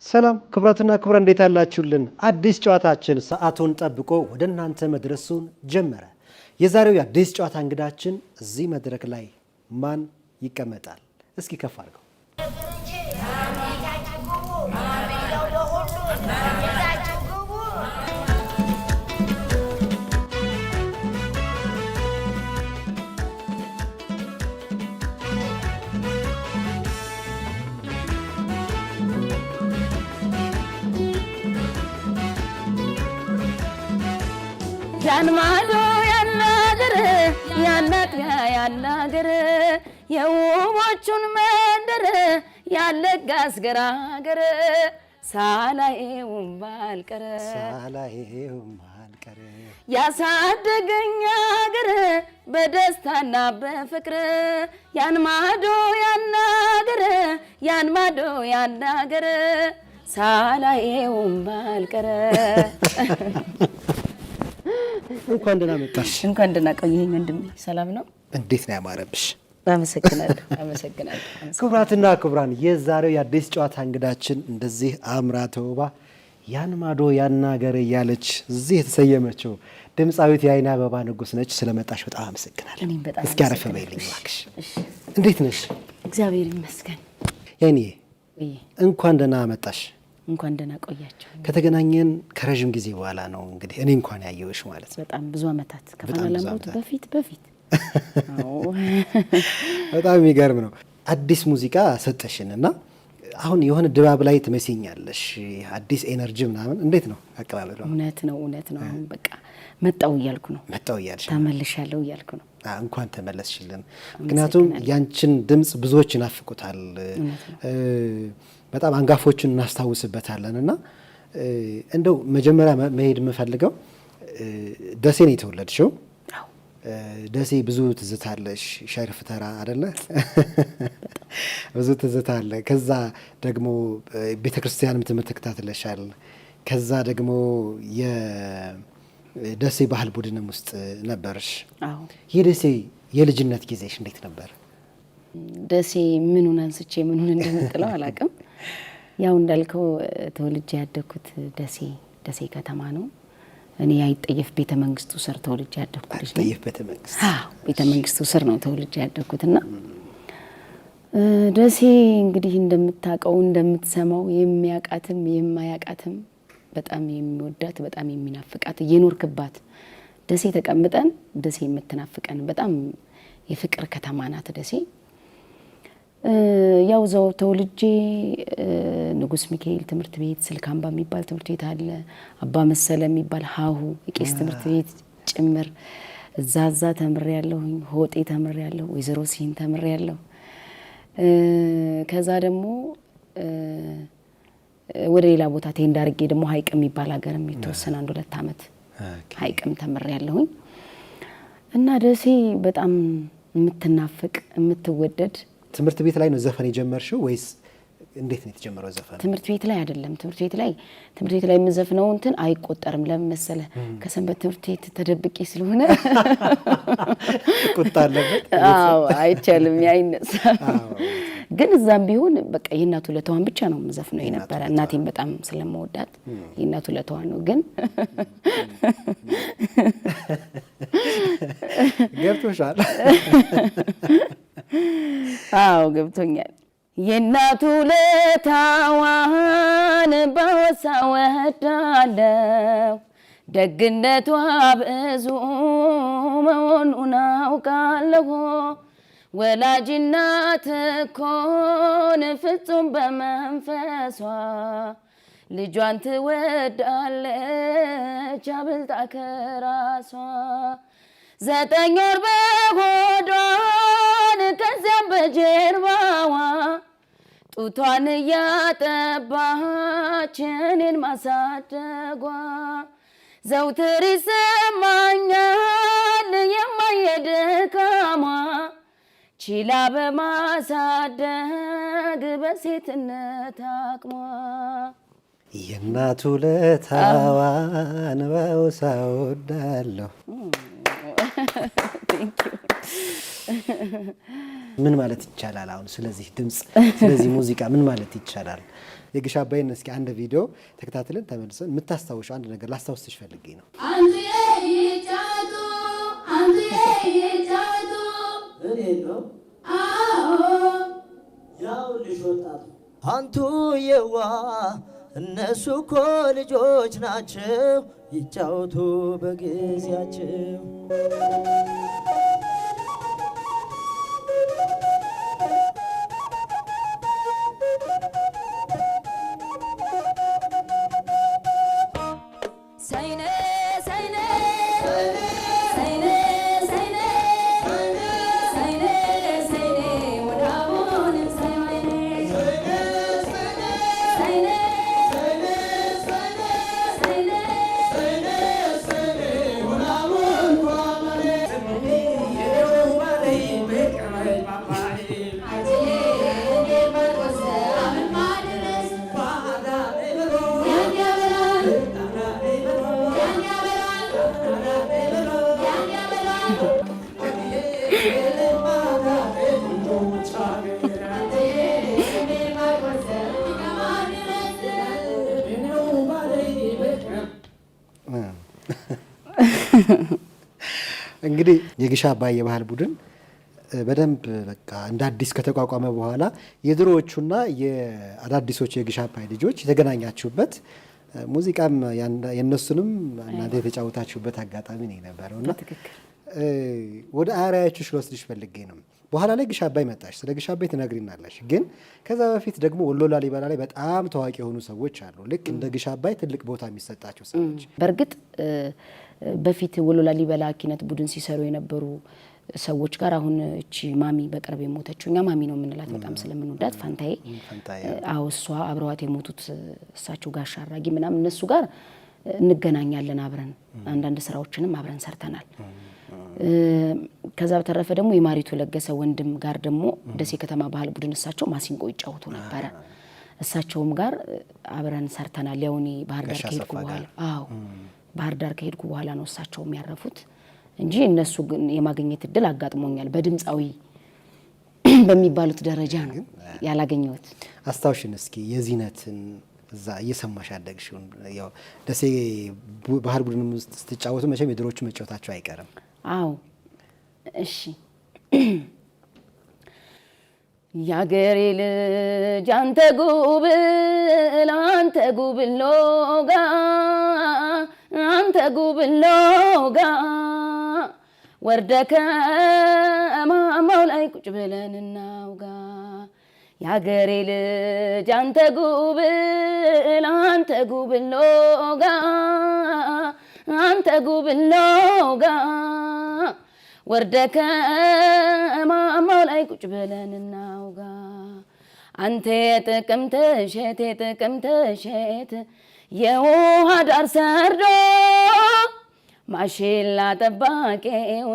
ሰላም ክብራትና ክብራን እንዴት አላችሁልን? አዲስ ጨዋታችን ሰዓቱን ጠብቆ ወደ እናንተ መድረሱን ጀመረ። የዛሬው የአዲስ ጨዋታ እንግዳችን እዚህ መድረክ ላይ ማን ይቀመጣል? እስኪ ከፍ አድርገው። ያንማዶ ያናገር ያናጥያ ያናገር የውቦቹን መንደር ያለጋስ ገራገር ሳላዬውም ባልቀረ ያሳደገኝ አገር በደስታና በፍቅር ያንማዶ ያናገር ያንማዶ ያናገር ሳላዬውም ባልቀረ። እንኳን ደህና መጣሽ። እንኳን ደህና ቆየኝ ወንድሜ። ሰላም ነው? እንዴት ነው ያማረብሽ? አመሰግናለሁ። ክቡራትና ክቡራን የዛሬው የአዲስ ጨዋታ እንግዳችን እንደዚህ አምራ ተውባ ያን ማዶ ያናገር እያለች እዚህ የተሰየመችው ድምፃዊት የአይን አበባ ንጉስ ነች። ስለመጣሽ በጣም አመሰግናለሁ። እስኪ አረፍ በይልኝ እባክሽ። እንዴት ነሽ? እግዚአብሔር ይመስገን። የኔ እንኳን ደህና መጣሽ። እንኳን ደህና ቆያችሁ። ከተገናኘን ከረጅም ጊዜ በኋላ ነው እንግዲህ እኔ እንኳን ያየሁሽ ማለት ነው። በጣም ብዙ አመታት ከፋና ላምሮት በፊት በጣም የሚገርም ነው። አዲስ ሙዚቃ ሰጠሽንና አሁን የሆነ ድባብ ላይ ትመስኛለሽ። አዲስ ኤነርጂ ምናምን እንዴት ነው አቀባበሉ? እውነት ነው። አሁን በቃ መጣው እያልኩ ነው። ተመልሻለሁ እያልኩ ነው። እንኳን ተመለስሽልን። ምክንያቱም ያንቺን ድምጽ ብዙዎች ይናፍቁታል። በጣም አንጋፎችን እናስታውስበታለን እና እንደው መጀመሪያ መሄድ የምፈልገው ደሴ ነው የተወለድሽው። ደሴ ብዙ ትዝታ አለሽ። ሸርፍ ተራ አይደለ? ብዙ ትዝታ አለ። ከዛ ደግሞ ቤተክርስቲያንም ትምህርት ተከታትለሻል። ከዛ ደግሞ የደሴ ባህል ቡድንም ውስጥ ነበርሽ። የደሴ የልጅነት ጊዜሽ እንዴት ነበር? ደሴ ምኑን አንስቼ ምኑን እንደምጥለው አላውቅም። ያው እንዳልከው ተወልጄ ያደኩት ደሴ ከተማ ነው። እኔ አይጠየፍ ቤተ መንግስቱ ስር ተወልጄ ያደኩት። አይጠየፍ ቤተ መንግስቱ ስር ነው ተወልጄ ያደኩትና ደሴ እንግዲህ እንደምታውቀው እንደምትሰማው የሚያቃትም የማያቃትም በጣም የሚወዳት በጣም የሚናፍቃት እየኖርክባት ደሴ ተቀምጠን ደሴ የምትናፍቀን በጣም የፍቅር ከተማ ናት ደሴ። ያው ዘው ተወልጄ ንጉስ ሚካኤል ትምህርት ቤት ስልካምባ የሚባል ትምህርት ቤት አለ። አባ መሰለ የሚባል ሀሁ የቄስ ትምህርት ቤት ጭምር እዛዛ ተምሬያለሁኝ። ሆጤ ተምሬያለሁ። ወይዘሮ ሲን ተምሬያለሁ። ከዛ ደግሞ ወደ ሌላ ቦታ ተንዳርጌ ደግሞ ሀይቅ የሚባል ሀገርም የተወሰነ 1-2 አመት ሀይቅም ተምሬያለሁኝ። እና ደሴ በጣም የምትናፍቅ የምትወደድ። ትምህርት ቤት ላይ ነው ዘፈን የጀመርሽው ወይስ እንዴት ነው የተጀመረው ዘፈን? ትምህርት ቤት ላይ አይደለም። ትምህርት ቤት ላይ የምዘፍነው እንትን አይቆጠርም። ለምን መሰለህ? ከሰንበት ትምህርት ቤት ተደብቄ ስለሆነ ቁጣ አለበት። አይቻልም፣ ያይነሳ። ግን እዛም ቢሆን በቃ የእናቱ ለተዋን ብቻ ነው የምዘፍነው የነበረ። እናቴን በጣም ስለምወዳት የእናቱ ለተዋን ነው። ግን ገብቶሻል? አዎ ገብቶኛል። የእናቱ ለታዋን ባወሳ ወዳለው ደግነቷ ብዙ መሆኑን አውቃለሁ። ወላጅናት ኮን ፍጹም በመንፈሷ ልጇን ትወዳለች አብልጣ ከራሷ። 9 ወር በሆዷን ከዚያም በጀርባዋ ጡቷን እያጠባች እኔን ማሳደጓ ዘውትር ይሰማኛል የማየድካሟ ችላ በማሳደግ በሴትነት አቅሟ። የእናቱ ለታዋን ባወሳ ወዳለሁ ምን ማለት ይቻላል? አሁን ስለዚህ ድምጽ ስለዚህ ሙዚቃ ምን ማለት ይቻላል? የግሽ አባይን እስኪ አንድ ቪዲዮ ተከታትለን ተመልሰን የምታስታውሽው አንድ ነገር ላስታውስሽ ፈልጌ ነው። አንተ ይጫቱ አንተ ይጫቱ እኔ ነው ያው ልጅ ወጣቱ አንቱ የዋ እነሱ እኮ ልጆች ናቸው ይጫወቱ በጊዜያቸው። እንግዲህ የግሽ አባይ የባህል ቡድን በደንብ በቃ እንደ አዲስ ከተቋቋመ በኋላ የድሮዎቹና የአዳዲሶቹ የግሽ አባይ ልጆች የተገናኛችሁበት ሙዚቃም የእነሱንም እናንተ የተጫወታችሁበት አጋጣሚ ነው የነበረው እና ወደ አርአያዎችሽ ልወስድሽ ፈልጌ ነው። በኋላ ላይ ግሽ አባይ መጣሽ፣ ስለ ግሽ አባይ ትነግሪናለሽ። ግን ከዛ በፊት ደግሞ ወሎ ላሊበላ ላይ በጣም ታዋቂ የሆኑ ሰዎች አሉ፣ ልክ እንደ ግሽ አባይ ትልቅ ቦታ የሚሰጣቸው ሰዎች። በእርግጥ በፊት ወሎ ላሊበላ ኪነት ቡድን ሲሰሩ የነበሩ ሰዎች ጋር አሁን እቺ ማሚ በቅርብ የሞተችው እኛ ማሚ ነው የምንላት በጣም ስለምንወዳት ፋንታዬ፣ አዎ እሷ አብረዋት የሞቱት እሳቸው ጋር አራጊ ምናምን እነሱ ጋር እንገናኛለን አብረን አንዳንድ ስራዎችንም አብረን ሰርተናል። ከዛ በተረፈ ደግሞ የማሪቱ ለገሰ ወንድም ጋር ደግሞ ደሴ ከተማ ባህል ቡድን እሳቸው ማሲንቆ ይጫወቱ ነበረ። እሳቸውም ጋር አብረን ሰርተናል። ያው እኔ ባህር ዳር ከሄድኩ በኋላ ባህር ዳር ከሄድኩ በኋላ ነው እሳቸው የሚያረፉት እንጂ እነሱ ግን የማግኘት እድል አጋጥሞኛል። በድምፃዊ በሚባሉት ደረጃ ነው ያላገኘሁት። አስታውሽን እስኪ የዚነትን እዛ እየሰማሽ ያደግሽውን። ያው ደሴ ባህል ቡድን ውስጥ ስትጫወቱ መቼም የድሮቹ መጫወታቸው አይቀርም። አዎ እሺ። ያገሬ ልጅ አንተ ጉብል ሎጋ አንተ ጉብል ሎጋ ወርደ ከማማው ላይ ቁጭ ብለን እናውጋ። ያገሬ ልጅ አንተ ጉብል ሎጋ አንተ ጉብል ሎጋ ወርደ ከማማው ላይ ቁጭ ብለን እናውጋ። አንተ የጥቅምት እሸት የውሃ ዳር ሰርዶ ማሽላ ጠባቂው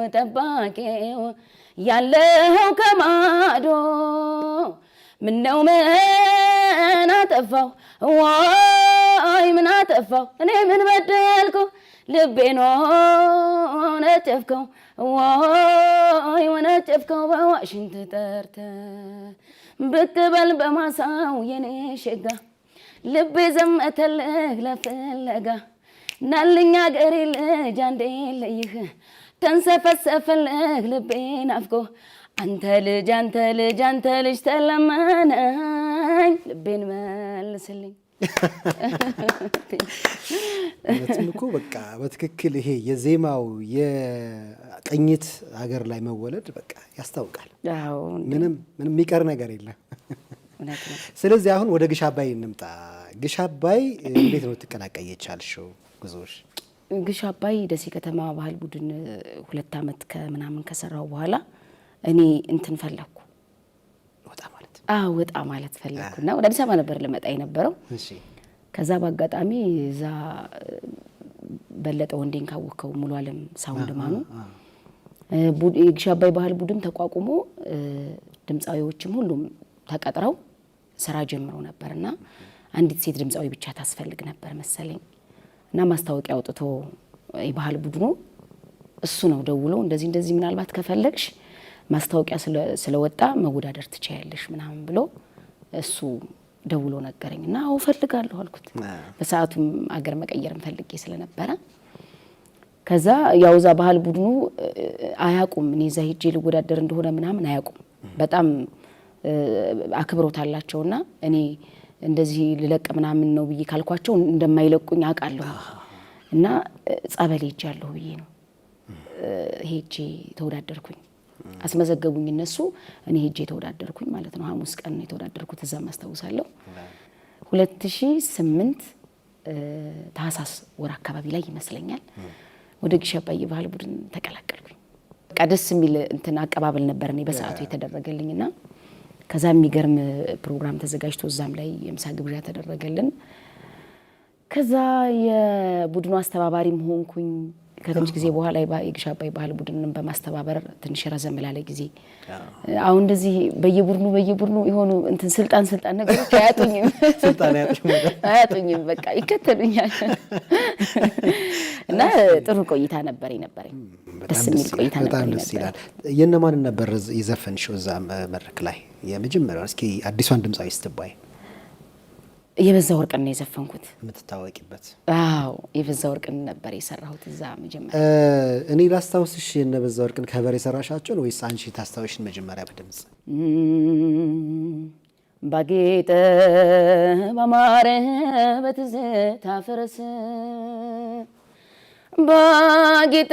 ያለው ከማዶ ምነው ምን አጠፋው ወይ ምን አጠፋው እኔ ምን በደልኩ ልቤን ወነጨፍከው ወይ ወነጨፍከው በዋሽንት ጠርተ ብቅ በል በማሳው የኔ ሸጋ ልቤ ዘመተልህ ለፍለጋ ናልኛ አገሬ ልጅ አንዴ ለይህ ተንሰፈሰፈልህ ልቤ ናፍቆ አንተ ልጅ ተለመነኝ ልቤን መልስልኝ። እውነትም እኮ በቃ በትክክል ይሄ የዜማው የቅኝት ሀገር ላይ መወለድ በቃ ያስታውቃል። ምንም የሚቀር ነገር የለም። ስለዚህ አሁን ወደ ግሽ አባይ እንምጣ። ግሽ አባይ እንዴት ነው ትቀላቀይ የቻልሽው ጉዞሽ? ግሽ አባይ ደሴ ከተማ ባህል ቡድን 2 ዓመት ከምናምን ከሰራው በኋላ እኔ እንትን ፈለኩ ወጣ ማለት ፈለኩና ወደ አዲስ አበባ ነበር ልመጣ የነበረው። ከዛ በአጋጣሚ እዛ በለጠ ወንዴን ካወከው ሙሉ ዓለም ሳውንድ ማኑ የግሽ አባይ ባህል ቡድን ተቋቁሞ ድምፃዊዎችም ሁሉም ተቀጥረው ስራ ጀምረው ነበርና አንዲት ሴት ድምፃዊ ብቻ ታስፈልግ ነበር መሰለኝ እና ማስታወቂያ አውጥቶ የባህል ቡድኑ እሱ ነው ደውሎ እንደዚህ ምናልባት ከፈለግሽ ማስታወቂያ ስለወጣ መወዳደር ትችያለሽ ምናምን ብሎ እሱ ደውሎ ነገረኝና አው ፈልጋለሁ አልኩት። በሰዓቱም አገር መቀየርም ፈልጌ ስለነበረ ከዛ ያው ዛ ባህል ቡድኑ አያቁም እኔ ዛ ሄጄ ልወዳደር እንደሆነ ምናምን አያቁም። በጣም አክብሮት አላቸውና እኔ እንደዚህ ልለቅ ምናምን ነው ብዬ ካልኳቸው እንደማይለቁኝ አውቃለሁ። እና ጸበል ሄጃለሁ ብዬ ነው ሄጄ ተወዳደርኩኝ። አስመዘገቡኝ እነሱ እኔ ሄጄ ተወዳደርኩኝ ማለት ነው። ሐሙስ ቀን ነው የተወዳደርኩት እዛ ማስታውሳለሁ። 2008 ታህሳስ ወር አካባቢ ላይ ይመስለኛል ወደ ግሽ አባይ ባህል ቡድን ተቀላቀልኩኝ። በቃ ደስ የሚል እንትን አቀባበል ነበር እኔ በሰዓቱ የተደረገልኝና ከዛ የሚገርም ፕሮግራም ተዘጋጅቶ እዛም ላይ የምሳ ግብዣ ተደረገልን። ከዛ የቡድኑ አስተባባሪም ሆንኩኝ። ከትንሽ ጊዜ በኋላ የግሽ አባይ ባህል ቡድንን በማስተባበር ትንሽ ረዘም ላለ ጊዜ አሁን እንደዚህ በየቡድኑ የሆኑ እንትን ስልጣን ነገሮች አያጡኝም። ስልጣን አያጡኝም በቃ ይከተሉኛል። እና ጥሩ ቆይታ ነበረኝ። ደስ የሚል ቆይታ ነበር። በጣም ደስ ይላል። የነማን ነበር የዘፈንሽው እዛ መድረክ ላይ? የመጀመሪያው እስኪ አዲሷን ድምጻዊ ስትባይ የበዛ ወርቅን ነው የዘፈንኩት የምትታወቂበት? አዎ የበዛ ወርቅን ነበር የሰራሁት እዛ መጀመሪያ። እኔ ላስታውስሽ የነበዛ ወርቅን ከበር የሰራሻቸውን ወይስ አንቺ ታስታውሽን መጀመሪያ በድምጽ? ባጌጠ ባማረ በትዝታ ፈረስ ባጌጠ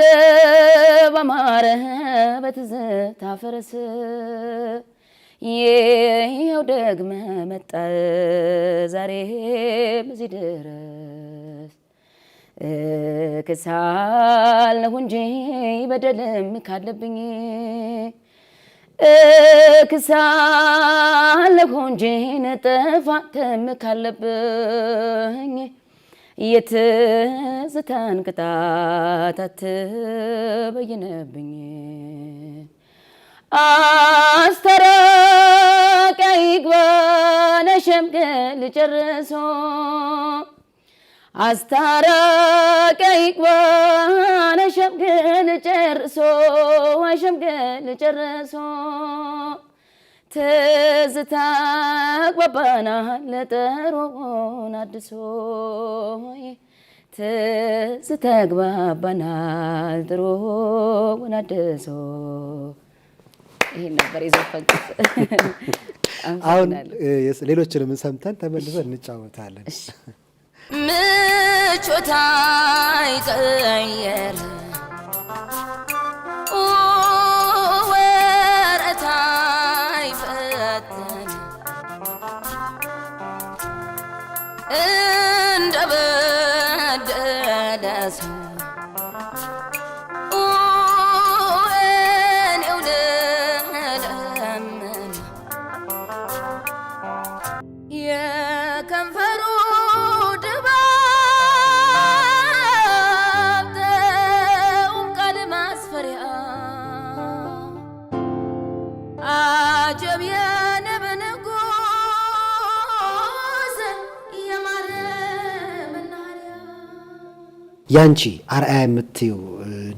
ባማረ በትዝታ ፈረስ ይኸው ደግመህ መጣ ዛሬ በዚህ ድረስ እክሳለሁ እንጂ በደልም ካለብኝ እክሳለሁ እንጂ ጥፋትም ካለብኝ የትዝታን ቅጣት አትበይንብኝ አስተራቀይ ይግባነ ሸምገል ጨርሶ አስተራቀይ ይግባነ ሸምገል ጨርሶ ትዝታ ግባባናል ለጠሮን አድሶ ትዝታ ግባባናል ጥሮን አድሶ ይሄን ነበር የዘፈንኩት። አሁን ሌሎችንም ሰምተን ተመልሰን እንጫወታለን። ምቾታ ይቀየር ወረታ ይፈተን እንደ በደለ ሰው የከንፈሩ ድባብ ተውም ቃል ማስፈሪያ አጀብ የንብ ንጉሥ የማረ መናኸሪያ። ያንቺ አርአያ የምትይው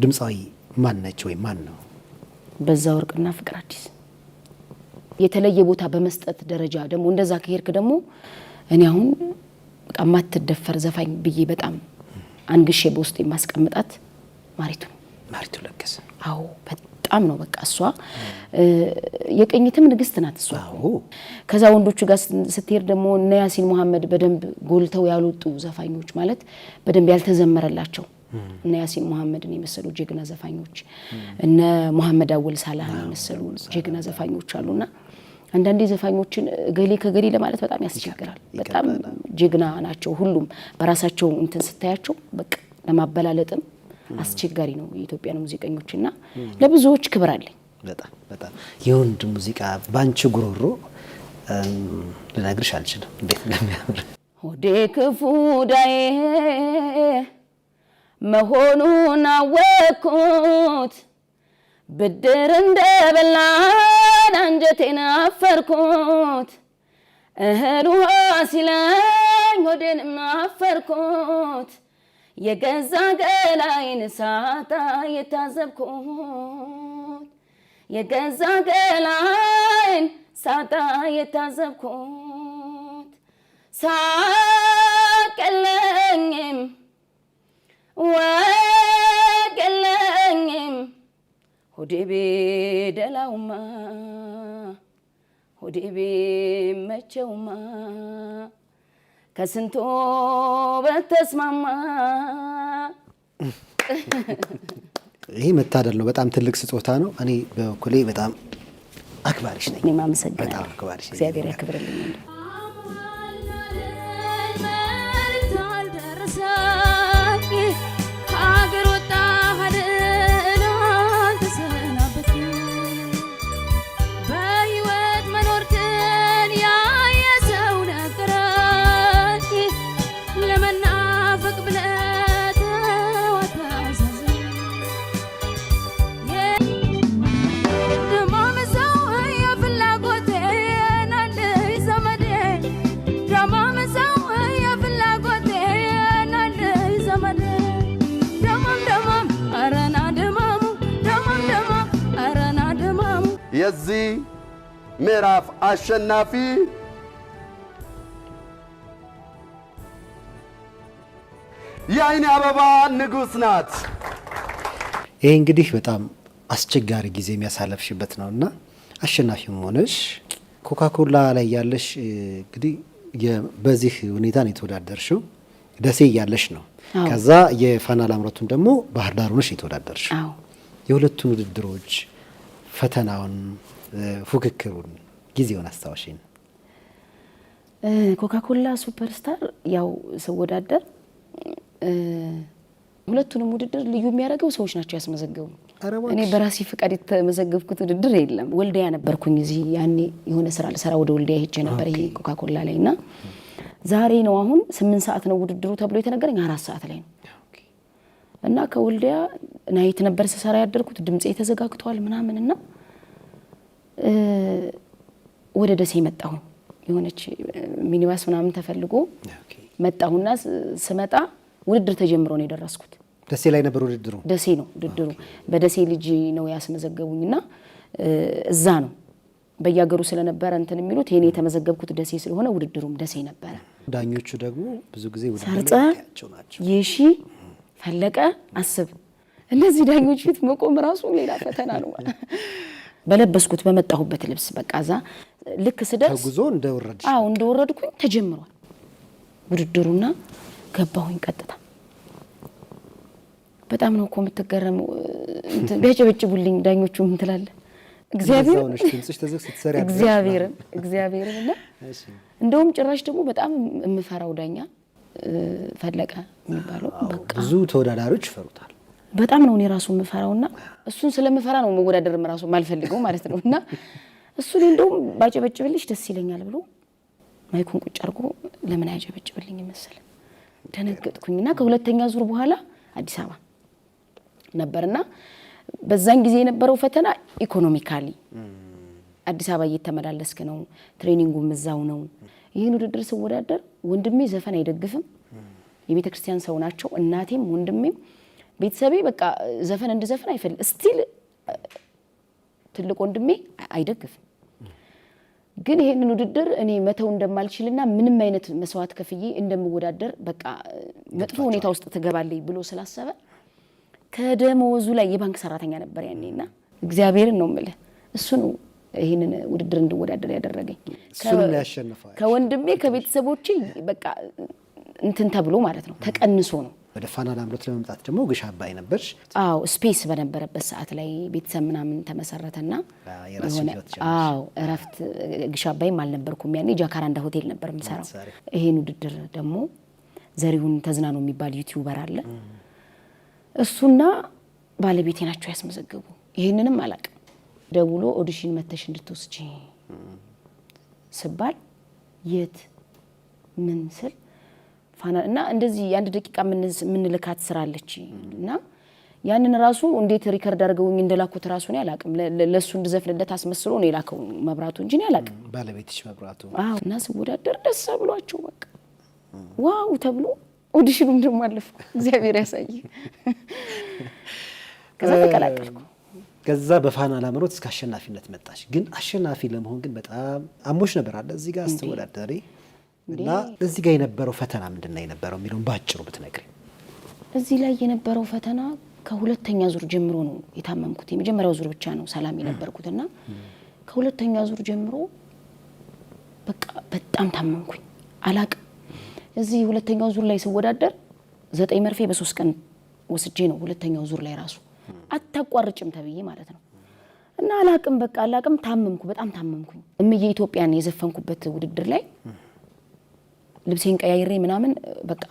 ድምፃዊ ማን ነች ወይ ማን ነው? በዛ ወርቅና ፍቅር አዲስ የተለየ ቦታ በመስጠት ደረጃ ደግሞ እንደዛ ከሄድክ ደግሞ እኔ አሁን በቃ ማትደፈር ዘፋኝ ብዬ በጣም አንግሼ በውስጥ የማስቀምጣት ማሪቱ ለገሰ። አዎ በጣም ነው በቃ እሷ የቅኝትም ንግስት ናት እሷ። ከዛ ወንዶቹ ጋር ስትሄድ ደግሞ እነ ያሲን መሐመድ በደንብ ጎልተው ያልወጡ ዘፋኞች ማለት በደንብ ያልተዘመረላቸው እነ ያሲን መሐመድን የመሰሉ ጀግና ዘፋኞች እነ መሐመድ አወል ሳላህን የመሰሉ ጀግና ዘፋኞች አሉና አንዳንዴ ዘፋኞችን ገሌ ከገሌ ለማለት በጣም ያስቸግራል። በጣም ጀግና ናቸው ሁሉም በራሳቸው እንትን ስታያቸው በቃ ለማበላለጥም አስቸጋሪ ነው የኢትዮጵያን ሙዚቀኞችና ለብዙዎች ክብር አለኝ። በጣም የወንድ ሙዚቃ ባንቺ ጉሮሮ ልነግርሽ አልችልም እንዴት እንደሚያምር። ሆዴ ክፉ ዳዬ መሆኑን አወቅኩት ብድር እንደበላን አንጀቴን አፈርኩት እህል ውሃ ሲለኝ ሆዴንም አፈርኩት የገዛ ገላዬን ሳጣ የታዘብኩት የገዛ ገላዬን ሳጣ የታዘብኩት ሳቀለኝም ወገለኝም ሆዴ ቤደላውማ ሆዴ ቤመቸውማ ከስንቶ በተስማማ። ይሄ መታደል ነው። በጣም ትልቅ ስጦታ ነው። እኔ በኩሌ በጣም አክባሪሽ ነኝ። እኔም አመሰግናለሁ። በጣም አክባሪሽ ነኝ። እግዚአብሔር ያክብርልኝ። የዚህ ምዕራፍ አሸናፊ የአይኔ አበባ ንጉስ ናት። ይሄ እንግዲህ በጣም አስቸጋሪ ጊዜ የሚያሳለፍሽበት ነውና አሸናፊም ሆነሽ ኮካኮላ ላይ ያለሽ እንግዲህ በዚህ ሁኔታ ነው የተወዳደርሽው። ደሴ እያለሽ ነው። ከዛ የፋና ላምሮቱን ደግሞ ባህር ዳር ሆነሽ የተወዳደርሽው። የሁለቱን ውድድሮች ፈተናውን፣ ፉክክሩን፣ ጊዜውን አስታውሽኝ። ኮካኮላ ሱፐርስታር ያው ስወዳደር ሁለቱንም ውድድር ልዩ የሚያደርገው ሰዎች ናቸው ያስመዘገቡ። እኔ በራሴ ፍቃድ የተመዘገብኩት ውድድር የለም። ወልዲያ ነበርኩኝ። እዚህ ያኔ የሆነ ስራ ልሰራ ወደ ወልዲያ ሄጄ ነበር ይሄ ኮካኮላ ላይ እና ዛሬ ነው አሁን 8 ሰዓት ነው ውድድሩ ተብሎ የተነገረኝ 4 ሰዓት ላይ ነው እና ከወልዲያ ናይት ነበር ስሰራ ያደርኩት። ድምጼ ተዘጋግቷል ምናምን እና ወደ ደሴ መጣሁ። የሆነች ሚኒባስ ምናምን ተፈልጎ መጣሁና ስመጣ ውድድር ተጀምሮ ነው የደረስኩት። ደሴ ላይ ነበር ውድድሩ። ደሴ ነው ውድድሩ። በደሴ ልጅ ነው ያስመዘገቡኝና እዛ ነው በየሀገሩ ስለነበረ እንትን የሚሉት የኔ የተመዘገብኩት ደሴ ስለሆነ ውድድሩም ደሴ ነበረ። ዳኞቹ ደግሞ ብዙ ጊዜ ሰርጸ የሺ ፈለቀ አስብ እነዚህ ዳኞች ፊት መቆም ራሱ ሌላ ፈተና ነው። በለበስኩት በመጣሁበት ልብስ በቃ እዛ ልክ ስደርስ ጉዞ እንደወረድሽ እንደወረድኩኝ ተጀምሯል ውድድሩና ገባሁኝ ቀጥታ። በጣም ነው እኮ የምትገረመው። እንትን ቢያጨበጭቡልኝ ዳኞቹ ምን ትላለህ? እግዚአብሔርን እና እንደውም ጭራሽ ደግሞ በጣም የምፈራው ዳኛ ፈለቀ የሚባለው በቃ ብዙ ተወዳዳሪዎች ይፈሩታል። በጣም ነው እኔ ራሱ የምፈራውና እሱን ስለምፈራ ነው መወዳደርም ራሱ ማልፈልገው ማለት ነው። እና እሱ እንደውም ባጨበጭብልሽ ደስ ይለኛል ብሎ ማይኩን ቁጭ አድርጎ ለምን አያጨበጭብልኝ መሰለ። ደነገጥኩኝና ከሁለተኛ ዙር በኋላ አዲስ አበባ ነበርና በዛን ጊዜ የነበረው ፈተና ኢኮኖሚካሊ አዲስ አበባ እየተመላለስክ ነው፣ ትሬኒንጉም እዛው ነው። ይህን ውድድር ስወዳደር ወንድሜ ዘፈን አይደግፍም፣ የቤተ ክርስቲያን ሰው ናቸው። እናቴም ወንድሜም ቤተሰቤ በቃ ዘፈን እንድዘፈን አይፈልግ ስቲል ትልቅ ወንድሜ አይደግፍም። ግን ይሄንን ውድድር እኔ መተው እንደማልችልና ምንም አይነት መስዋዕት ከፍዬ እንደምወዳደር በቃ መጥፎ ሁኔታ ውስጥ ትገባለኝ ብሎ ስላሰበ ከደሞዙ ላይ የባንክ ሰራተኛ ነበር ያኔና እግዚአብሔርን ነው የምልህ እሱ ነው ይሄንን ውድድር እንድወዳደር ያደረገኝ። ከወንድሜ ከቤተሰቦቼ በቃ እንትን ተብሎ ማለት ነው ተቀንሶ ነው። ወደ ፋና ላምሮት ለመምጣት ደግሞ ግሽ አባይ ነበርሽ። ስፔስ በነበረበት ሰዓት ላይ ቤተሰብ ምናምን ተመሰረተና የሆነ እረፍት ግሽ አባይም አልነበርኩም ያኔ ጃካራንዳ ሆቴል ነበር የምሰራው። ይሄን ውድድር ደግሞ ዘሪሁን ተዝናኖ የሚባል ዩቲዩበር አለ። እሱና ባለቤቴ ናቸው ያስመዘገቡ። ይሄንንም አላውቅም። ደውሎ ኦዲሽን መተሽ እንድትወስጂ ስባል የት ምን ስል ፋና እና እንደዚህ አንድ ደቂቃ ምንልካት ስራለች እና ያንን ራሱ እንዴት ሪከርድ አድርገውኝ እንደላኩት ራሱ ነው አላውቅም። ለሱ እንድዘፍንለት አስመስሎ ነው የላከው መብራቱ እንጂ ነው አላውቅም። ባለቤትሽ መብራቱ እና ስወዳደር ደስ ብሏቸው በቃ ዋው ተብሎ ኦዲሽኑም ደግሞ አለፍኩ። እግዚአብሔር ያሳይ። ከዛ ተቀላቀልኩ። ከዛ በፋና ላምሮት እስከ አሸናፊነት መጣሽ። ግን አሸናፊ ለመሆን ግን በጣም አሞሽ ነበር አለ እዚህ ጋር ስትወዳደሪ እና እዚህ ጋር የነበረው ፈተና ምንድነው የነበረው የሚለውን ባጭሩ ብትነግሪኝ። እዚህ ላይ የነበረው ፈተና ከሁለተኛ ዙር ጀምሮ ነው የታመምኩት። የመጀመሪያው ዙር ብቻ ነው ሰላም የነበርኩትና ከሁለተኛ ዙር ጀምሮ በቃ በጣም ታመምኩኝ። አላቅም እዚህ ሁለተኛው ዙር ላይ ስወዳደር 9 መርፌ በ3 ቀን ወስጄ ነው ሁለተኛው ዙር ላይ ራሱ አታቋርጭም ተብዬ ማለት ነው። እና አላቅም በቃ አላቅም ታመምኩ፣ በጣም ታመምኩኝ። እምዬ ኢትዮጵያን የዘፈንኩበት ውድድር ላይ ልብሴን ቀያይሬ ምናምን በቃ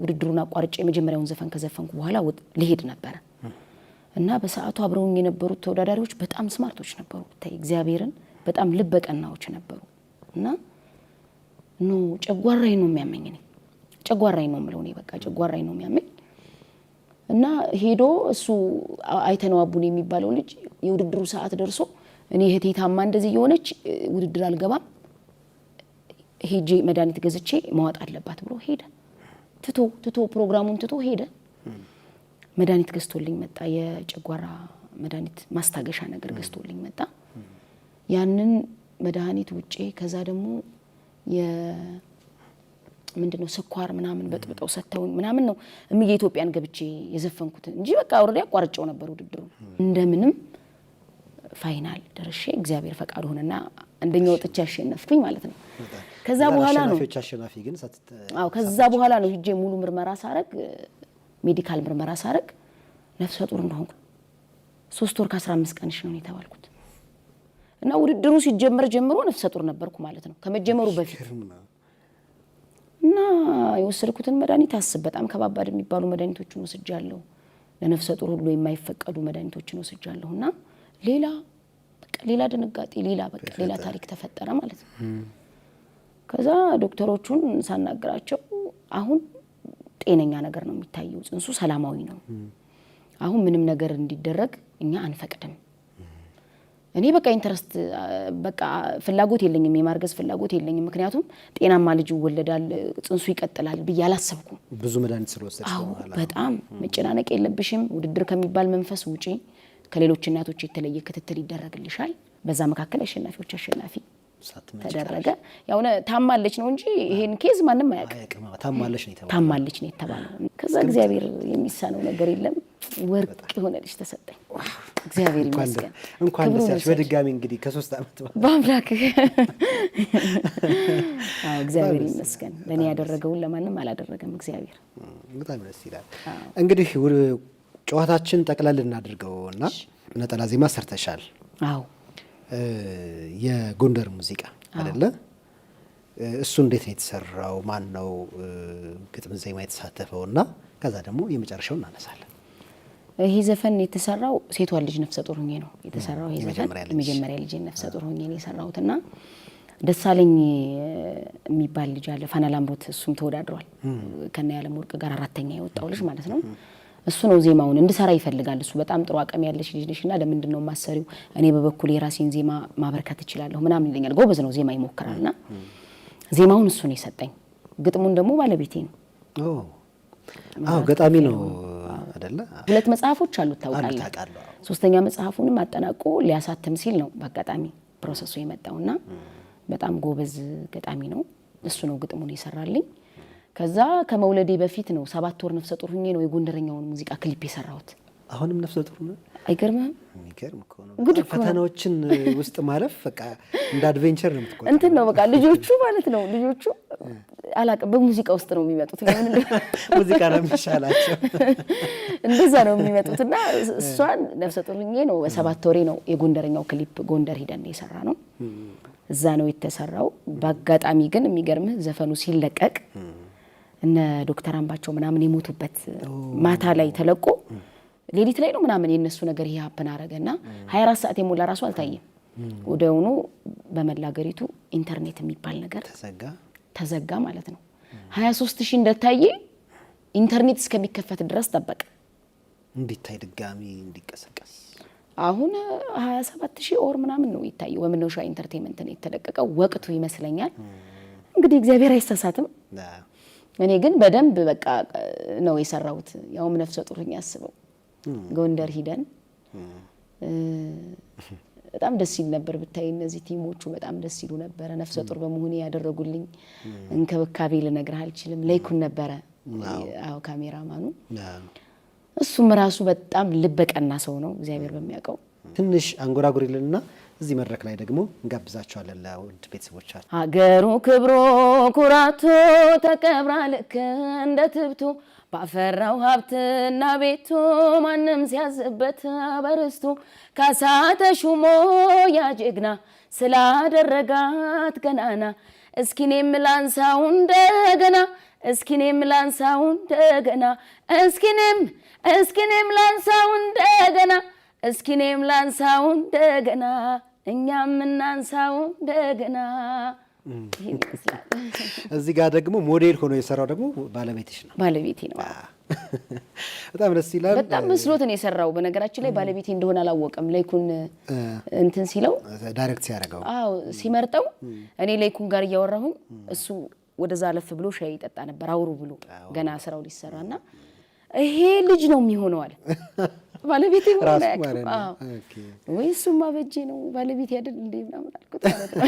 ውድድሩን አቋርጬ የመጀመሪያውን ዘፈን ከዘፈንኩ በኋላ ልሄድ ነበረ እና በሰዓቱ አብረውኝ የነበሩት ተወዳዳሪዎች በጣም ስማርቶች ነበሩ። ታይ እግዚአብሔርን በጣም ልበቀናዎች ነበሩ። እና ጨጓራዬ ነው የሚያመኝ፣ እኔ ጨጓራዬ ነው የምለው፣ እኔ በቃ ጨጓራዬ ነው የሚያመኝ። እና ሄዶ እሱ አይተነው አቡን የሚባለው ልጅ የውድድሩ ሰዓት ደርሶ እኔ እህቴ ታማ እንደዚህ የሆነች ውድድር አልገባም ሄጄ መድኃኒት ገዝቼ ማዋጥ አለባት ብሎ ሄደ። ትቶ ፕሮግራሙን ትቶ ሄደ። መድኃኒት ገዝቶልኝ መጣ። የጨጓራ መድኃኒት ማስታገሻ ነገር ገዝቶልኝ መጣ። ያንን መድኃኒት ውጪ ከዛ ደግሞ ምንድነው ስኳር ምናምን በጥብጠው ሰተውኝ ምናምን ነው እምዬ ኢትዮጵያን ገብቼ የዘፈንኩት እንጂ በቃ ኦሬዲ አቋርጬው ነበር ውድድሩ። እንደምንም ፋይናል ደርሼ እግዚአብሔር ፈቃድ ሆነና አንደኛ ወጥቼ አሸነፍኩኝ ማለት ነው። ከዛ በኋላ ነው አሸናፊ ግን ከዛ በኋላ ነው ሂጄ ሙሉ ምርመራ ሳረግ ሜዲካል ምርመራ ሳረግ ነፍሰ ጡር እንደሆንኩ 3 ወር ከ15 ቀንሽ ነው የተባልኩት። እና ውድድሩ ሲጀመር ጀምሮ ነፍሰ ጡር ነበርኩ ማለት ነው ከመጀመሩ በፊት። እና የወሰድኩትን መድኃኒት አስብ በጣም ከባባድ የሚባሉ መድኃኒቶችን ወስጃለሁ። ለነፍሰ ጡር ሁሉ የማይፈቀዱ መድኃኒቶችን ወስጃለሁ። እና ሌላ ድንጋጤ ሌላ ታሪክ ተፈጠረ ማለት ነው። ከዛ ዶክተሮቹን ሳናግራቸው አሁን ጤነኛ ነገር ነው የሚታየው፣ ጽንሱ ሰላማዊ ነው፣ አሁን ምንም ነገር እንዲደረግ እኛ አንፈቅድም። እኔ በቃ ኢንተረስት በቃ ፍላጎት የለኝም፣ የማርገዝ ፍላጎት የለኝም። ምክንያቱም ጤናማ ልጅ ይወለዳል፣ ጽንሱ ይቀጥላል ብዬ አላሰብኩም። ብዙ መድኃኒት ስለወሰድሽ በኋላ በጣም መጨናነቅ የለብሽም፣ ውድድር ከሚባል መንፈስ ውጪ ከሌሎች እናቶች የተለየ ክትትል ይደረግልሻል። በዛ መካከል አሸናፊዎች አሸናፊ ተደረገ። ያው ታማለች ነው እንጂ ይሄን ኬዝ ማንም አያውቅም። ታማለች ነው የተባለው። ከዛ እግዚአብሔር የሚሳነው ነገር የለም። ወርቅ የሆነ ልጅ ተሰጠኝ። እግዚአብሔር ይመስገን። እንኳን ደስ ያለሽ በድጋሚ እንግዲህ ከ3 ዓመት በአምላክ እግዚአብሔር ይመስገን። ለኔ ያደረገውን ለማንም አላደረገም እግዚአብሔር። በጣም ደስ ይላል። እንግዲህ ጨዋታችን ጠቅለል እናድርገውና ነጠላ ዜማ ሰርተሻል። አዎ የጎንደር ሙዚቃ አይደለ? እሱ እንዴት ነው የተሰራው? ማን ነው ግጥም ዜማ የተሳተፈውና ከዛ ደግሞ የመጨረሻው እናነሳለን። ይሄ ዘፈን የተሰራው ሴቷ ልጅ ነፍሰ ጡር ሆኜ ነው የተሰራው። ይሄ ዘፈን የመጀመሪያ ልጅ ነፍሰ ጡር ሆኜ ነው የሰራሁትና ደሳለኝ የሚባል ልጅ አለ ፋና ላምሮት፣ እሱም ተወዳድሯል ከነ ያለም ወርቅ ጋር 4ኛ የወጣው ልጅ ማለት ነው። እሱ ነው ዜማውን እንድሰራ ይፈልጋል። እሱ በጣም ጥሩ አቅም ያለሽ ልጅ ነሽና ለምንድን ነው ማሰሪው? እኔ በበኩል የራሴን ዜማ ማበርከት እችላለሁ ምናምን ይለኛል። ጎበዝ ነው፣ ዜማ ይሞክራልና ዜማውን እሱ ነው የሰጠኝ። ግጥሙን ደግሞ ባለቤቴ ነው። ገጣሚ ነው አይደለ? 2 መጽሐፎች አሉት ታውቃለህ። 3ኛ መጽሐፉንም አጠናቆ ሊያሳትም ሲል ነው በአጋጣሚ ፕሮሰሱ የመጣውና በጣም ጎበዝ ገጣሚ ነው። እሱ ነው ግጥሙን የሰራልኝ። ከዛ ከመውለዴ በፊት ነው 7 ወር ነፍሰ ጡር ሆኜ ነው የጎንደረኛውን ሙዚቃ ክሊፕ የሰራሁት። አሁንም ነፍሰ ጡር ነው? አይገርምህም? የሚገርም እኮ ነው። ፈተናዎችን ውስጥ ማለፍ በቃ እንደ አድቬንቸር ነው የምትቆጥረው። እንትን ነው በቃ ልጆቹ ማለት ነው ልጆቹ አላውቅም በሙዚቃ ውስጥ ነው የሚመጡት። ሙዚቃ ነው የሚሻላቸው፣ እንደዛ ነው የሚመጡትና እሷን ነፍሰ ጡር ሆኜ ነው በ7 ወሬ ነው የጎንደረኛው ክሊፕ ጎንደር ሂደን የሰራ ነው። እዛ ነው የተሰራው። በአጋጣሚ ግን የሚገርምህ ዘፈኑ ሲለቀቅ እነ ዶክተር አምባቸው ምናምን የሞቱበት ማታ ላይ ተለቆ ሌሊት ላይ ነው ምናምን የነሱ ነገር ይሄ ሀፕን አረገና 24 ሰዓት የሞላ ራሱ አልታየም። ወደውኑ በመላ ሀገሪቱ ኢንተርኔት የሚባል ነገር ተዘጋ ማለት ነው። 23000 እንደታየ ኢንተርኔት እስከሚከፈት ድረስ ጠበቀ እንዲታይ ድጋሚ እንዲቀሰቀስ። አሁን 27000 ኦር ምናምን ነው ይታየው። በመነሻ ኢንተርቴይንመንት ነው የተለቀቀው ወቅቱ ይመስለኛል። እንግዲህ እግዚአብሔር አይሳሳትም። እኔ ግን በደንብ በቃ ነው የሰራሁት። ያውም ነፍሰ ጡር ሆኜ አስበው ጎንደር ሂደን በጣም ደስ ይል ነበር ብታይ እነዚህ ቲሞቹ በጣም ደስ ይሉ ነበር ነፍሰ ጡር በመሆኔ ያደረጉልኝ እንክብካቤ ልነግርህ አልችልም ለይኩን ነበር አው ካሜራማኑ እሱም ራሱ በጣም ልበቀና ሰው ነው እግዚአብሔር በሚያውቀው ትንሽ አንጎራጉሪልና እዚህ መድረክ ላይ ደግሞ እንጋብዛቸዋለን ለውድ ቤተሰቦቻችን ሀገሩ ክብሮ ኩራቱ ተቀብራ ልክ እንደ ትብቱ ባፈራው ሀብትና ቤቱ ማንም ሲያዝበት በርስቱ ካሳ ተሹሞ ያጀግና ስላደረጋት ገናና እስኪኔም ላንሳው እንደገና እስኪኔም ላንሳው እንደገና እስኪኔም ላንሳው እንደገና እስኪኔም ላንሳው እንደገና እኛም እናንሳው እንደገና ይመስላል እዚህ ጋር ደግሞ ሞዴል ሆኖ የሰራው ደግሞ ባለቤትሽ ነው ባለቤቴ ነው በጣም ደስ ይላል በጣም መስሎት ነው የሰራው በነገራችን ላይ ባለቤቴ እንደሆነ አላወቀም ላይኩን እንትን ሲለው ዳይሬክት ሲያደርገው አዎ ሲመርጠው እኔ ላይኩን ጋር እያወራሁኝ እሱ ወደዛ አለፍ ብሎ ሻይ ይጠጣ ነበር አውሩ ብሎ ገና ስራው ሊሰራና ይሄ ልጅ ነው የሚሆነው አለ ባለቤቴ ሆነ አዎ ወይ እሱማ በእጄ ነው ባለቤቴ አይደል እንዴ ምናምን አልኩት ማለት ነው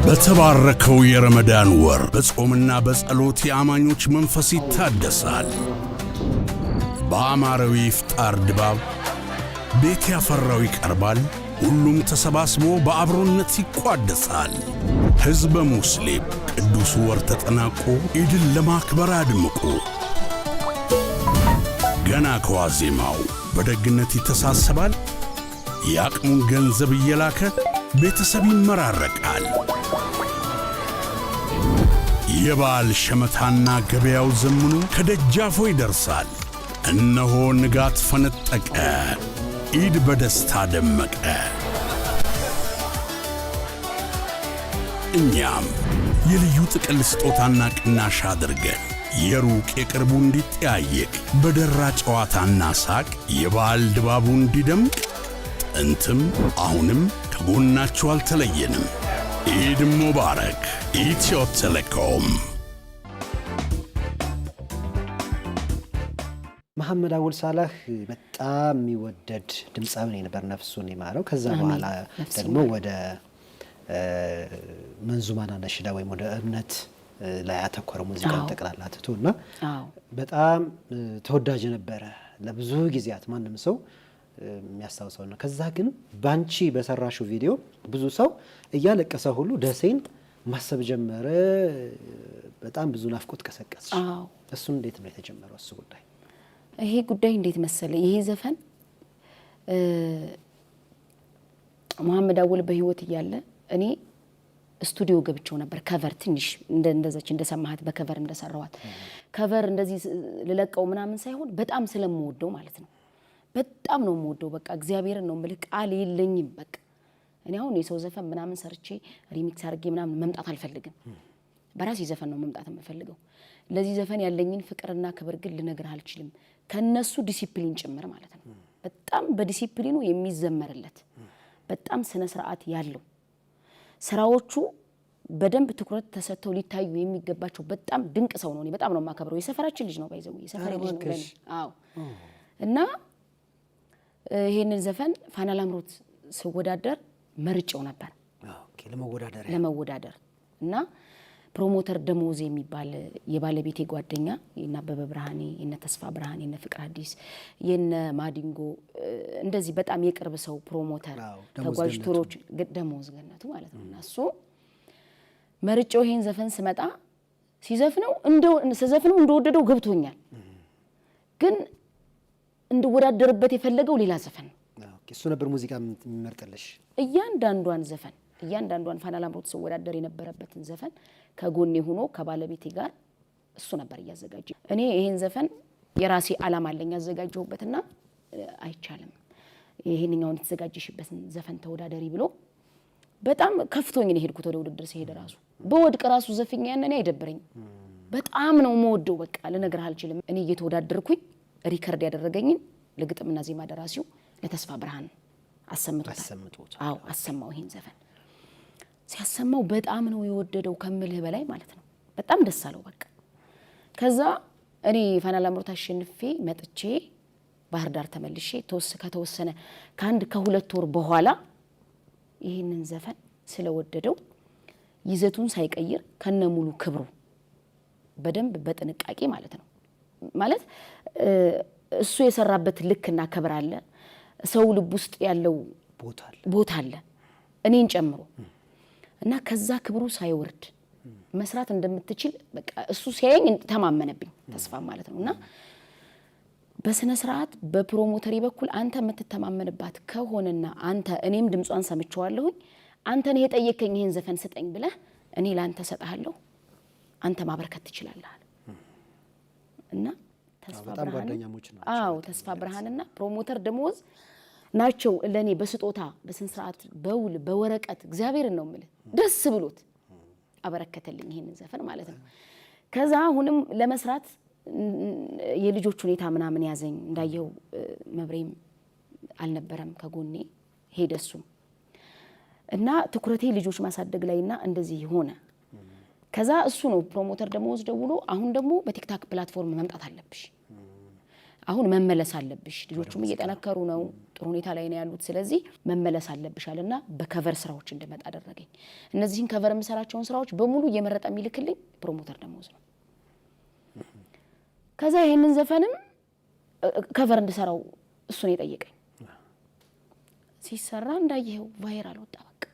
በተባረከው የረመዳን ወር በጾምና በጸሎት የአማኞች መንፈስ ይታደሳል። በአማራዊ ኢፍጣር ድባብ ቤት ያፈራው ይቀርባል። ሁሉም ተሰባስቦ በአብሮነት ይቋደሳል። ሕዝበ ሙስሊም ቅዱስ ወር ተጠናቆ ኢድን ለማክበር አድምቆ ገና ከዋዜማው በደግነት ይተሳሰባል። የአቅሙን ገንዘብ እየላከ ቤተሰብ ይመራረቃል። የበዓል ሸመታና ገበያው ዘምኖ ከደጃፎ ይደርሳል። እነሆ ንጋት ፈነጠቀ፣ ኢድ በደስታ ደመቀ። እኛም የልዩ ጥቅል ስጦታና ቅናሽ አድርገን የሩቅ የቅርቡ እንዲጠያየቅ በደራ ጨዋታና ሳቅ የበዓል ድባቡ እንዲደምቅ ጥንትም አሁንም ከጎናችሁ አልተለየንም። ኢድ ሙባረክ። ኢትዮ ቴሌኮም። መሐመድ አወል ሳላህ በጣም የሚወደድ ድምፃዊ ነበር፣ ነፍሱን ይማረው። ከዛ በኋላ ደግሞ ወደ መንዙማና ነሽዳ ወይም ወደ እምነት ላይ ያተኮረ ሙዚቃን ጠቅላላ ትቶና በጣም ተወዳጅ ነበረ ለብዙ ጊዜያት ማንም ሰው የሚያስታውሰው ነው። ከዛ ግን ባንቺ በሰራሽው ቪዲዮ ብዙ ሰው እያለቀሰ ሁሉ ደሴን ማሰብ ጀመረ። በጣም ብዙ ናፍቆት ቀሰቀስሽ። እሱ እንዴት ነው የተጀመረው? እሱ ጉዳይ ይሄ ጉዳይ እንዴት መሰለ፣ ይሄ ዘፈን መሐመድ አወል በህይወት እያለ እኔ ስቱዲዮ ገብቼው ነበር። ከቨር ትንሽ እንደዛች እንደሰማሃት በከቨር እንደሰራዋት ከቨር እንደዚህ ልለቀው ምናምን ሳይሆን በጣም ስለምወደው ማለት ነው። በጣም ነው የምወደው። በቃ እግዚአብሔርን ነው የምልህ፣ ቃል የለኝም። በቃ እኔ አሁን የሰው ዘፈን ምናምን ሰርቼ ሪሚክስ አድርጌ ምናምን መምጣት አልፈልግም። በራሴ ዘፈን ነው መምጣት የምፈልገው። ለዚህ ዘፈን ያለኝን ፍቅርና ክብር ግን ልነግርህ አልችልም። ከነሱ ዲሲፕሊን ጭምር ማለት ነው። በጣም በዲሲፕሊኑ የሚዘመርለት በጣም ስነ ስርዓት ያለው ስራዎቹ በደንብ ትኩረት ተሰጥተው ሊታዩ የሚገባቸው በጣም ድንቅ ሰው ነው። እኔ በጣም ነው የማከብረው። የሰፈራችን ልጅ ነው ባይዘው የሰፈሬ ልጅ ነው ለኔ። አዎ እና ይሄንን ዘፈን ፋና ላምሮት ስወዳደር መርጬው ነበር። ኦኬ ለመወዳደር እና ፕሮሞተር ደሞዝ የሚባል የባለቤቴ ጓደኛ የና አበበ ብርሃኔ የነ ተስፋ ብርሃኔ የነ ፍቅር አዲስ የነ ማዲንጎ እንደዚህ በጣም የቅርብ ሰው ፕሮሞተር ተጓዥ ቱሮች ደሞዝ ገነቱ ማለት ነው። እና እሱ መርጬው ይሄን ዘፈን ስመጣ ሲዘፍነው እንደወደደው ገብቶኛል። ግን እንድወዳደርበት የፈለገው ሌላ ዘፈን ነው። ኦኬ እሱ ነበር ሙዚቃ የሚመርጥልሽ? እያንዳንዷን ፋና ላምሮት ስወዳደር የነበረበትን ዘፈን ከጎኔ ሆኖ ከባለቤቴ ጋር እሱ ነበር እያዘጋጀ። እኔ ይሄን ዘፈን የራሴ ዓላማ አለኝ ያዘጋጀሁበትና አይቻልም ይሄንኛውን የተዘጋጀሽበትን ዘፈን ተወዳደሪ ብሎ በጣም ከፍቶኝ ነው ሄድኩት። ወደ ውድድር ሲሄድ ራሱ በወድቅ ራሱ ዘፈኛ ያነኔ አይደብረኝ። በጣም ነው የምወደው። በቃ ልነግርህ አልችልም። እኔ እየተወዳደርኩኝ ሪከርድ ያደረገኝን ለግጥምና ዜማ ደራሲው ለተስፋ ብርሃን አሰምቶታል። አዎ አሰማው። ይሄን ዘፈን ሲያሰማው በጣም ነው የወደደው ከምልህ በላይ ማለት ነው። በጣም ደስ አለው። በቃ ከዛ እኔ ፋና ላምሮት አሸንፌ መጥቼ ባህር ዳር ተመልሼ ከተወሰነ ከሁለት ወር በኋላ ይሄንን ዘፈን ስለወደደው ይዘቱን ሳይቀይር ከነሙሉ ክብሩ በደንብ በጥንቃቄ ማለት ነው ማለት እሱ የሰራበት ልክና ክብር አለ። ሰው ልብ ውስጥ ያለው ቦታ አለ እኔን ጨምሮ እና ከዛ ክብሩ ሳይወርድ መስራት እንደምትችል በቃ እሱ ሲያየኝ ተማመነብኝ። ተስፋ ማለት ነውና በስነ ስርዓት በፕሮሞተሪ በኩል አንተ የምትተማመንባት ከሆነና አንተ እኔም ድምጿን ሰምቼዋለሁኝ አንተ ነህ የጠየከኝ ይሄን ዘፈን ስጠኝ ብለህ እኔ ላንተ ሰጣለሁ አንተ ማበርከት ትችላለህ እና ተስፋ ብርሃንና ፕሮሞተር ደሞዝ ናቸው ለኔ በስጦታ በስነ ስርዓት በውል በወረቀት እግዚአብሔርን ነው የምልህ ደስ ብሎት አበረከተልኝ ይሄን ዘፈን ማለት ነው። ከዛ አሁንም ለመስራት የልጆች ሁኔታ ምናምን ያዘኝ። እንዳየው መብሬም አልነበረም ከጎኔ ሄደሱ እና ትኩረቴ ልጆች ማሳደግ ላይና እንደዚህ ሆነ። ከዛ እሱ ነው ፕሮሞተር ደሞዝ ደውሎ አሁን ደግሞ በቲክታክ ፕላትፎርም መምጣት አለብሽ፣ አሁን መመለስ አለብሽ ልጆቹም እየጠነከሩ ነው ጥሩ ሁኔታ ላይ ነው ያሉት ስለዚህ መመለስ አለብሻልና በከቨር ስራዎች እንደመጣ አደረገኝ እነዚህን ከቨር መስራቸውን ስራዎች በሙሉ እየመረጠ የሚልክልኝ ፕሮሞተር ደሞዝ ነው ከዛ ይሄንን ዘፈንም ከቨር እንድሰራው እሱ ነው የጠየቀኝ ሲሰራ እንዳየው ቫይራል ወጣ በቃ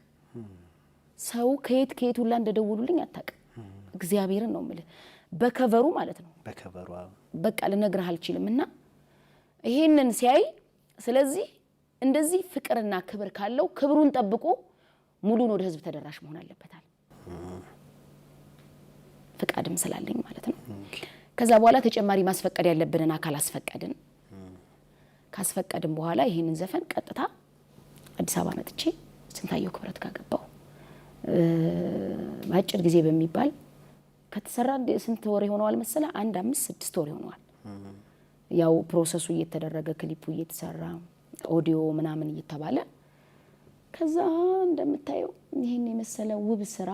ሰው ከየት ሁላ እንደደውሉልኝ አጣቀ እግዚአብሔርን ነው ማለት በከቨሩ ማለት ነው በከቨሩ በቃ ልነግርህ አልችልምና ይሄንን ሲያይ ስለዚህ እንደዚህ ፍቅርና ክብር ካለው ክብሩን ጠብቆ ሙሉን ወደ ህዝብ ተደራሽ መሆን አለበታል ፍቃድም ስላለኝ ማለት ነው ከዛ በኋላ ተጨማሪ ማስፈቀድ ያለብንን አካል አስፈቀድን ካስፈቀድን በኋላ ይሄንን ዘፈን ቀጥታ አዲስ አበባ መጥቼ ስንታየው ክብረት ጋገባው ማጭር ጊዜ በሚባል ከተሰራ ስንት ወር ይሆነዋል መሰለ 1-5-6 ወር ይሆነዋል ያው ፕሮሰሱ እየተደረገ ክሊፑ እየተሰራ ኦዲዮ ምናምን እየተባለ ከዛ እንደምታየው ይሄን የመሰለ ውብ ስራ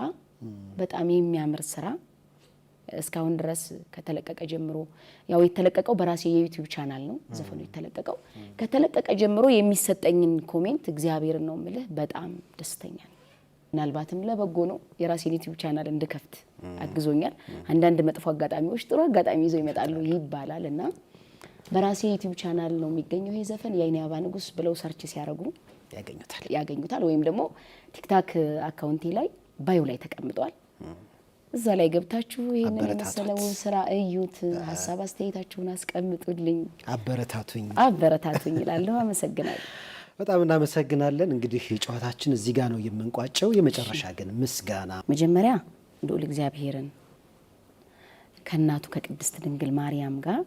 በጣም የሚያምር ስራ እስካሁን ድረስ ከተለቀቀ ጀምሮ ያው የተለቀቀው በራሴ የዩቲዩብ ቻናል ነው ዘፈኑ የተለቀቀው ከተለቀቀ ጀምሮ የሚሰጠኝን ኮሜንት እግዚአብሔርን ነው ምልህ በጣም ደስተኛ ነኝ ምናልባትም ለበጎ ነው የራሴን ዩቲዩብ ቻናል እንድከፍት አግዞኛል አንዳንድ መጥፎ አጋጣሚዎች ጥሩ አጋጣሚ ይዘው ይመጣሉ ይባላልና በራሴ ዩቲዩብ ቻናል ነው የሚገኘው ይሄ ዘፈን የአይኔ አበባ ንጉስ ብለው ሰርች ሲያረጉ ያገኙታል ወይም ደግሞ ቲክታክ አካውንቴ ላይ ባዮ ላይ ተቀምጧል እዛ ላይ ገብታችሁ ይሄንን የመሰለው ስራ እዩት ሐሳብ አስተያየታችሁን አስቀምጡልኝ አበረታቱኝ ይላልው አመሰግናለሁ በጣም እናመሰግናለን እንግዲህ ጨዋታችን እዚህ ጋር ነው የምንቋጨው የመጨረሻ ግን ምስጋና መጀመሪያ ልዑል እግዚአብሔርን ከናቱ ከቅድስት ድንግል ማርያም ጋር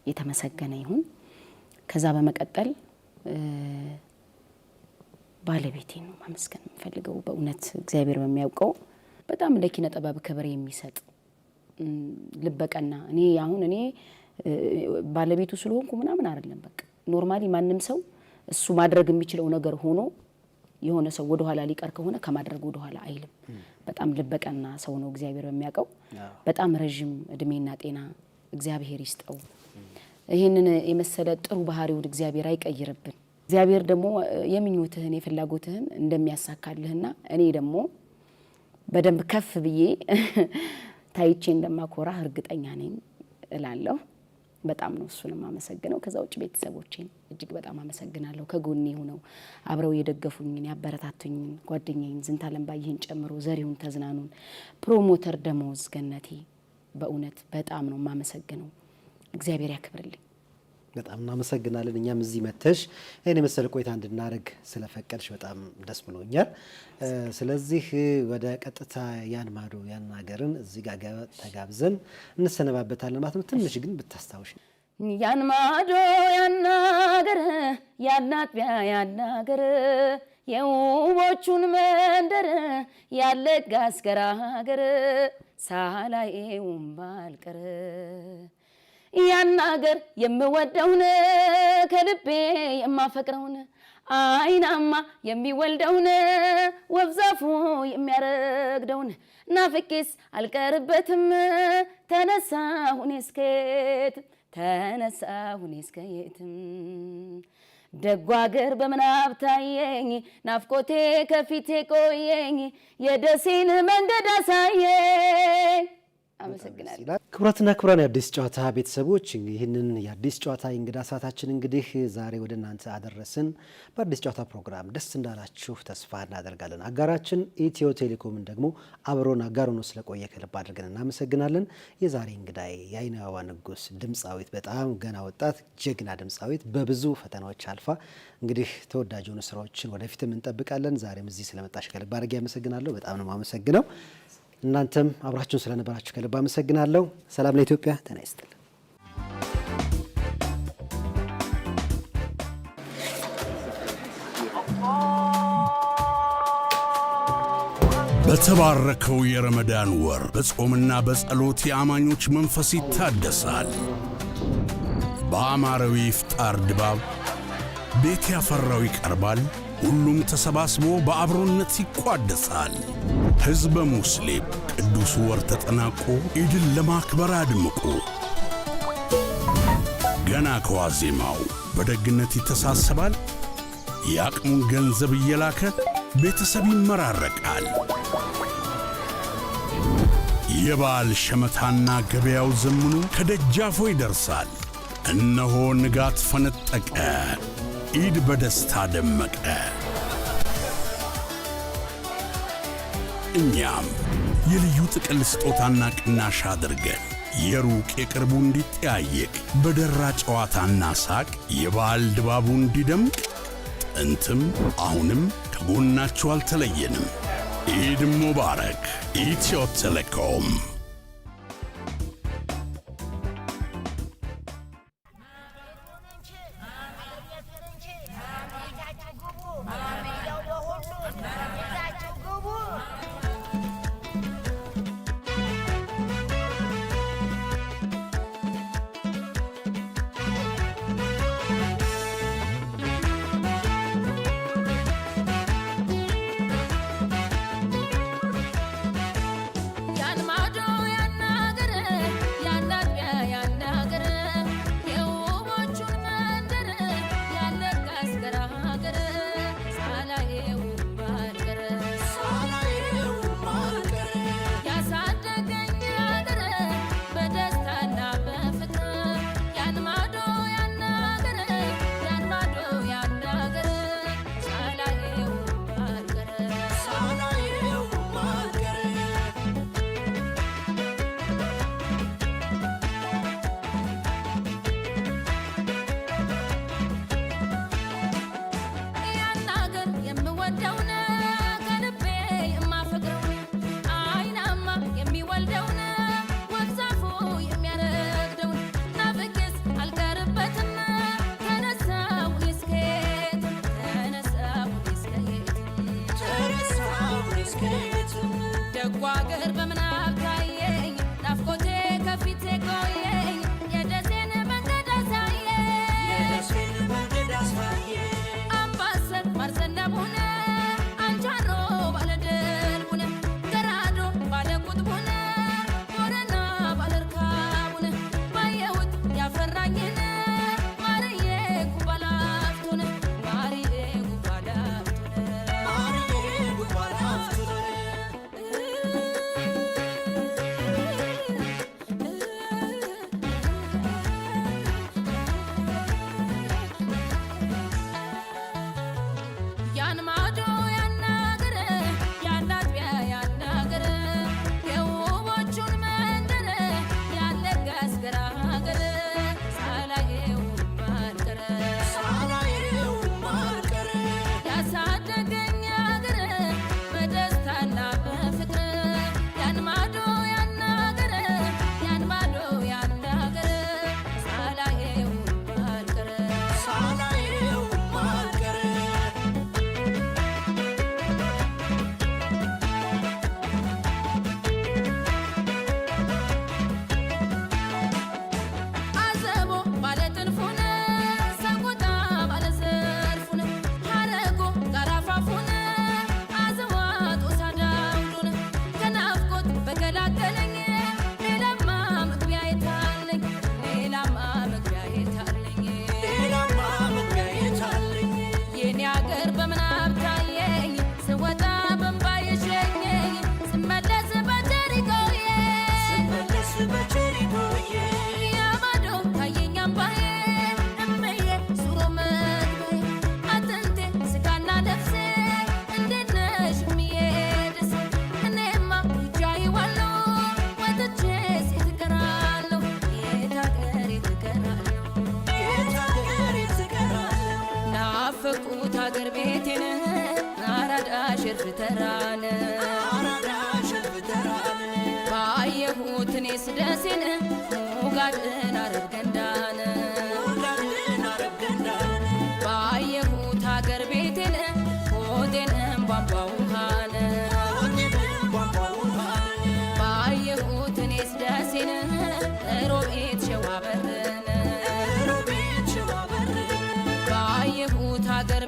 የተመሰገነ ይሁን ከዛ በመቀጠል ባለቤቴን ነው ማመስገን የምፈልገው በእውነት እግዚአብሔር በሚያውቀው በጣም ለኪነ ጥበብ ክብር የሚሰጥ ልበቀና እኔ ባለቤቱ ስለሆንኩ ምናምን አይደለም በቃ ኖርማሊ ማንንም ሰው እሱ ማድረግ የሚችለው ነገር ሆኖ የሆነ ሰው ወደ ኋላ ሊቀር ከሆነ ከማድረግ ወደ ኋላ አይልም በጣም ልበቀና ሰው ነው እግዚአብሔር በሚያውቀው በጣም ረጅም እድሜና ጤና እግዚአብሔር ይስጠው ይሄንን የመሰለ ጥሩ ባህሪውን እግዚአብሔር አይቀይርብን እግዚአብሔር ደግሞ የሚኞትህን የፍላጎትህን እንደሚያሳካልህና እኔ ደግሞ በደንብ ከፍ ብዬ ታይቼ እንደማኮራ እርግጠኛ ነኝ እላለሁ በጣም ነው እሱንም አመሰግነው ከዛ ውጭ ቤተሰቦቼን እጅግ በጣም አመሰግናለሁ ከጎኔ ሆነው አብረው የደገፉኝን ያበረታቱኝ ጓደኛዬን ዝንታለም ባይህን ጨምሮ ዘሪሁን ተዝናኑን ፕሮሞተር ደሞዝ ገነቴ በእውነት በጣም ነው ማመሰግነው እግዚአብሔር ያክብርልኝ በጣም እናመሰግናለን እኛም እዚህ መተሽ እኔ መሰለ ቆይታ እንድናረግ ስለፈቀድሽ በጣም ደስ ብሎኛል ስለዚህ ወደ ቀጥታ ያን ማዶ ያን ሀገርን እዚህ ጋር ተጋብዘን እንሰነባበታለን ማለት ነው ትንሽ ግን ብታስታውሽ ያን ማዶ ያን ሀገር ያን አጥቢያ ያን ሀገር የውቦቹን መንደር ያለጋስ ገራገር ሳላየውም ባልቀር ያን ሀገር የምወደውን ከልቤ የማፈቅረውን አይናማ የሚወልደውን ወብዛፉ የሚያረግደውን ናፍቄስ አልቀርበትም ተነሳሁኔ እስከየትም ደጓ ሀገር በምናብ ታየኝ ናፍቆቴ ከፊቴ ቆየኝ የደሴን መንገድ አሳየኝ አመሰግናለሁ ክቡራትና ክቡራን የአዲስ ጨዋታ ቤተሰቦች ይህንን የአዲስ ጨዋታ እንግዳ ሰዓታችን እንግዲህ ዛሬ ወደ እናንተ አደረስን በአዲስ ጨዋታ ፕሮግራም ደስ እንዳላችሁ ተስፋ እናደርጋለን አጋራችን ኢትዮ ቴሌኮምን ደግሞ አብሮን አጋሩን ስለቆየ ከልብ አድርገን እናመሰግናለን የዛሬ እንግዳይ የአይኔ አበባ ንጉስ ድምጻዊት በጣም ገና ወጣት ጀግና ድምጻዊት በብዙ ፈተናዎች አልፋ እንግዲህ ተወዳጅ የሆኑ ስራዎችን ወደፊትም እንጠብቃለን ዛሬም እዚህ ስለመጣሽ ከልብ አድርጌ አመሰግናለሁ በጣም ነው ማመሰግነው እናንተም አብራችሁን ስለነበራችሁ ከልብ አመሰግናለሁ ሰላም ለኢትዮጵያ ጤና ይስጥልን በተባረከው የረመዳን ወር በጾምና በጸሎት የአማኞች መንፈስ ይታደሳል በአማረው ኢፍጣር ድባብ ቤት ያፈራው ይቀርባል ሁሉም ተሰባስቦ በአብሮነት ይቋደሳል ሕዝበ ሙስሊም ቅዱስ ወር ተጠናቆ ኢድን ለማክበር አድምቆ ገና ከዋዜማው በደግነት ይተሳሰባል። የአቅሙን ገንዘብ እየላከ ቤተሰብ ይመራረቃል። የበዓል ሸመታና ገበያው ዘምኑ ከደጃፎ ይደርሳል። እነሆ ንጋት ፈነጠቀ፣ ኢድ በደስታ ደመቀ። እኛም የልዩ ጥቅል ስጦታና ቅናሽ አድርገን የሩቅ የቅርቡ እንዲጠያየቅ በደራ ጨዋታና ሳቅ የበዓል ድባቡ እንዲደምቅ ጥንትም አሁንም ከጎናችሁ አልተለየንም። ኢድ ሙባረክ! ኢትዮ ቴሌኮም።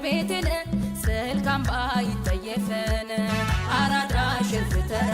ቤቴን ስልካም ባይጠየፈን አራዳ ሽፍተራ